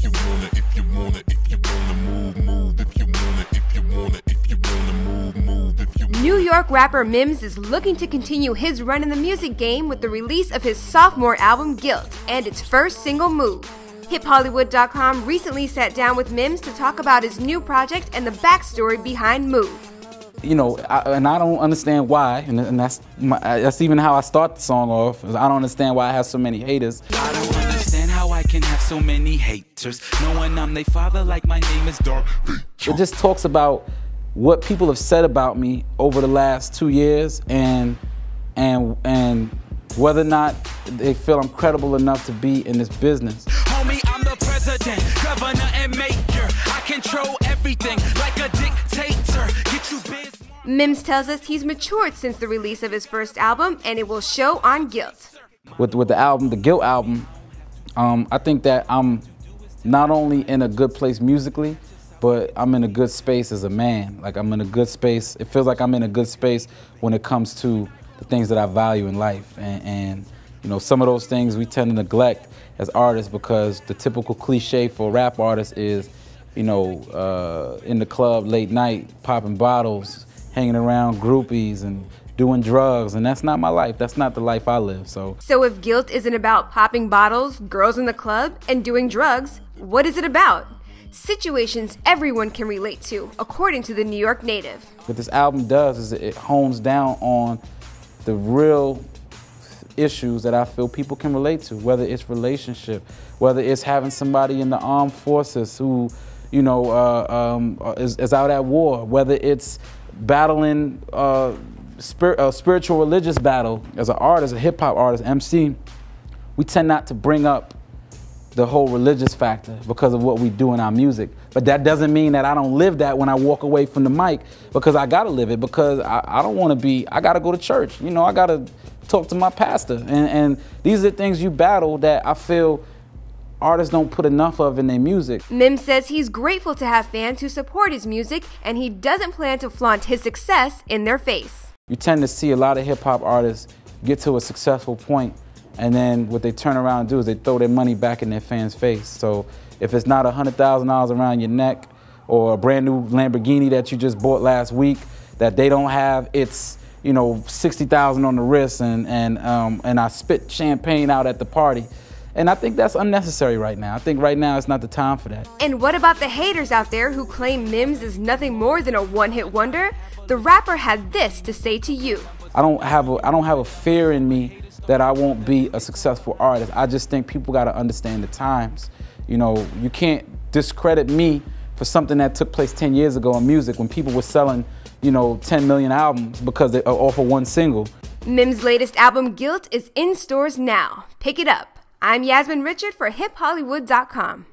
if you wanna, if you wanna, if you wanna move, move, if you wanna, if you wanna, if you wanna move, move, if you wanna. New York rapper Mims is looking to continue his run in the music game with the release of his sophomore album Guilt and its first single, Move. HipHollywood.com recently sat down with Mims to talk about his new project and the backstory behind Move. You know, I don't understand why, and that's even how I start the song off. I don't understand why I have so many haters. I don't understand how I can have so many haters, knowing I'm their father like my name is Dark. It just talks about what people have said about me over the last 2 years, and whether or not they feel I'm credible enough to be in this business. Homie, I'm the president, governor, and mayor. I control everything like a dictator. Get you biz. Mims tells us he's matured since the release of his first album, and it will show on Guilt. With the album, the Guilt album, I think that I'm not only in a good place musically, but I'm in a good space as a man. Like, I'm in a good space. It feels like I'm in a good space when it comes to the things that I value in life. And you know, some of those things we tend to neglect as artists because the typical cliche for a rap artist is, you know, in the club late night, popping bottles, hanging around groupies and doing drugs, and that's not my life. That's not the life I live. So if Guilt isn't about popping bottles, girls in the club, and doing drugs, what is it about? Situations everyone can relate to, according to the New York native. What this album does is it hones down on the real issues that I feel people can relate to, whether it's relationship, whether it's having somebody in the armed forces who, you know, is out at war, whether it's battling spiritual religious battle. As an artist, a hip-hop artist, MC, we tend not to bring up the whole religious factor because of what we do in our music. But that doesn't mean that I don't live that when I walk away from the mic, because I gotta live it, because I don't wanna be, I gotta go to church. You know, I gotta talk to my pastor. And these are things you battle that I feel artists don't put enough of in their music. Mims says he's grateful to have fans who support his music, and he doesn't plan to flaunt his success in their face. You tend to see a lot of hip-hop artists get to a successful point, and then what they turn around and do is they throw their money back in their fans' face. So if it's not $100,000 around your neck, or a brand new Lamborghini that you just bought last week that they don't have, it's, you know, $60,000 on the wrist, and I spit champagne out at the party. And I think that's unnecessary right now. I think right now it's not the time for that. And what about the haters out there who claim Mims is nothing more than a one-hit wonder? The rapper had this to say to you. I don't have a fear in me that I won't be a successful artist. I just think people gotta understand the times. You know, you can't discredit me for something that took place 10 years ago in music when people were selling, you know, 10 million albums because they are off of one single. Mims' latest album, Guilt, is in stores now. Pick it up. I'm Yasmine Richard for HipHollywood.com.